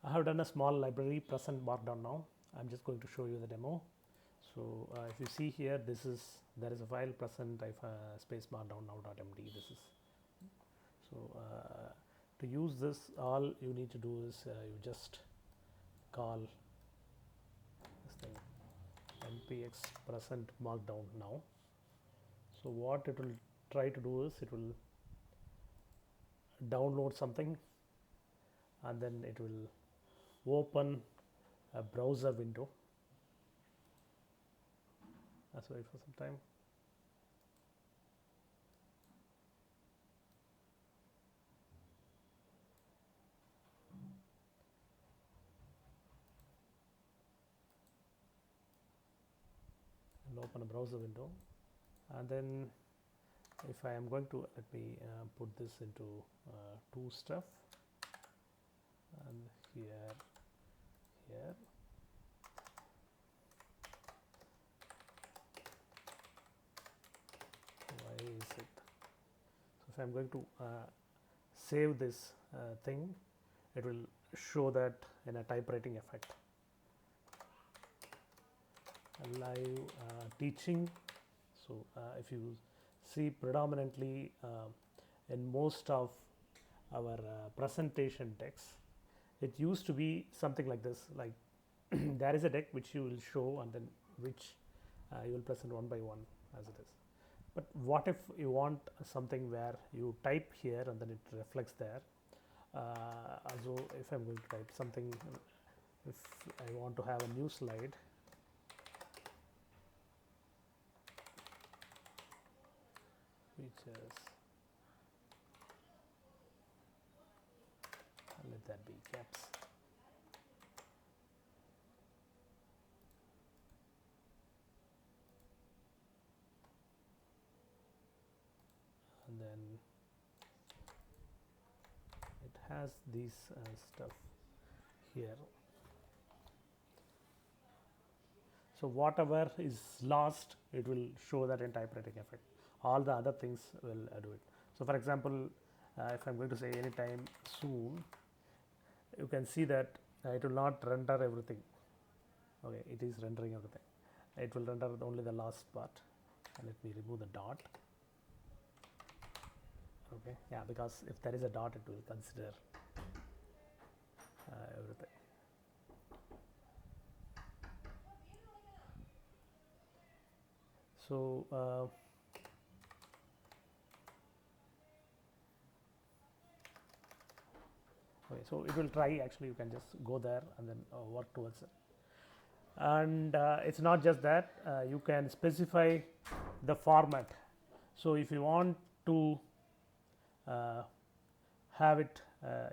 I have done a small library present markdown now. I'm just going to show you the demo. So if you see here, there is a file present space markdown now.md. This is so to use this, all you need to do is you just call this thing npx present markdown now. So what it will try to do is it will download something and then it will open a browser window. Let's wait for some time. And open a browser window, and then if I am going to let me put this into two stuff, and here why is it so if I'm going to save this thing, it will show that in a typewriting effect. Live teaching. So if you see, predominantly in most of our presentation text, it used to be something like this, like there is a deck which you will show and then which you will present one by one as it is. But what if you want something where you type here and then it reflects there? So if I'm going to type something, if I want to have a new slide, which is, let that be caps, and then it has these stuff here. So whatever is lost, it will show that in typewriting effect. All the other things will do it. So for example, if I'm going to say anytime soon, you can see that it will not render everything. Okay, it is rendering everything. It will render only the last part. And let me remove the dot. Okay, yeah, because if there is a dot, it will consider everything. So okay, so it will try. Actually, you can just go there and then work towards it. And it's not just that, you can specify the format. So if you want to have it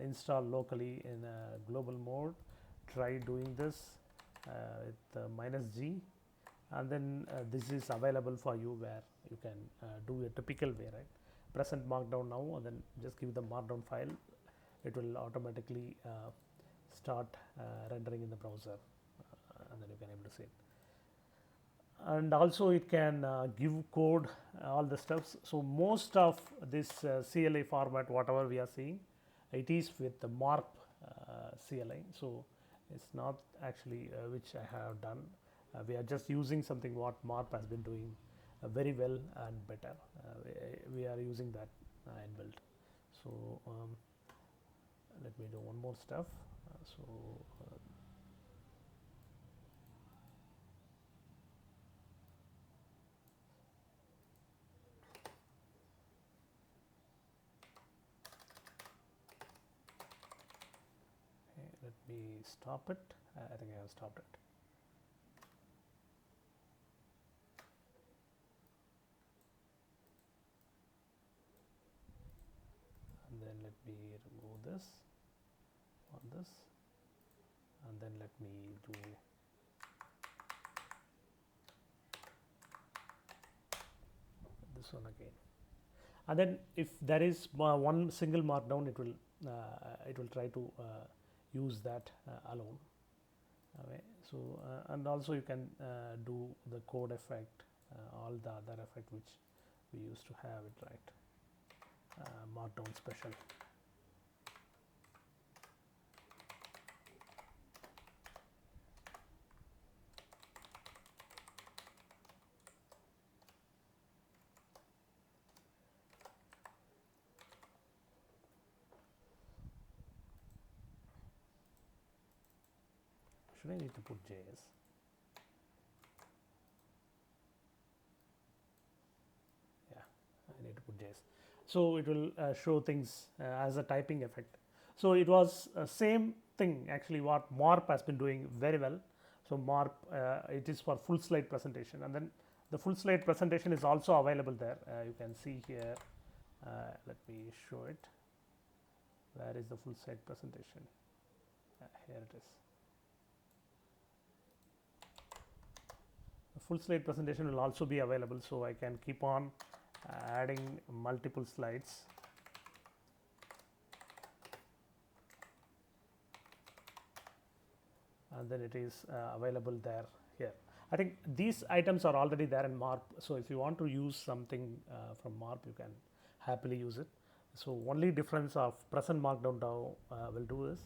installed locally in a global mode, try doing this with -G, and then this is available for you where you can do a typical way, right? Present markdown now, and then just give the markdown file. It will automatically start rendering in the browser, and then you can able to see it. And also it can give code, all the stuffs. So most of this CLI format, whatever we are seeing, it is with the MARP CLI. So it's not actually which I have done. We are just using something what MARP has been doing very well and better. We are using that inbuilt. So let me do one more stuff. Let me stop it. I think I have stopped it. And then let me remove this on this, and then let me do this one again. And then if there is one single markdown, it will try to use that alone. Okay. So and also you can do the code effect, all the other effect which we used to have it, right? Markdown special. should I need to put JS? Yeah, I need to put JS. So it will show things as a typing effect. So it was same thing actually what MARP has been doing very well. So MARP, it is for full slide presentation, and then the full slide presentation is also available there. You can see here. Let me show it. Where is the full slide presentation? Here it is. The full slide presentation will also be available, so I can keep on adding multiple slides. And then it is available there here. I think these items are already there in MARP, so if you want to use something from MARP, you can happily use it. So only difference of present markdown now will do is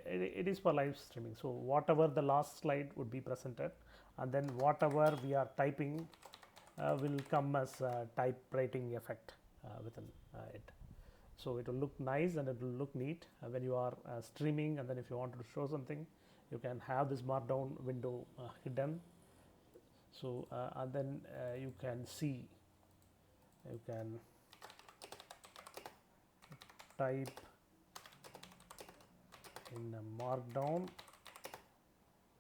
it is for live streaming. So whatever the last slide would be presented, and then whatever we are typing will come as a typewriting effect within it. So it will look nice and it will look neat when you are streaming, and then if you want to show something, you can have this markdown window hidden. So and then you can see, you can type in markdown,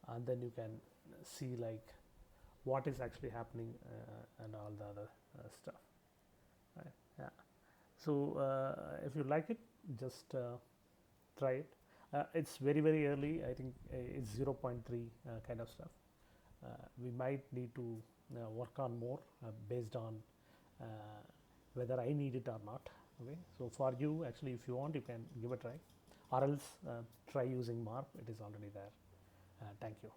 and then you can see like what is actually happening and all the other stuff, right? Yeah. So if you like it, just try it. It's very early. I think it's 0.3 kind of stuff. We might need to work on more based on whether I need it or not. Okay, so for you, actually, if you want, you can give a try, or else try using MARP. It is already there. Thank you.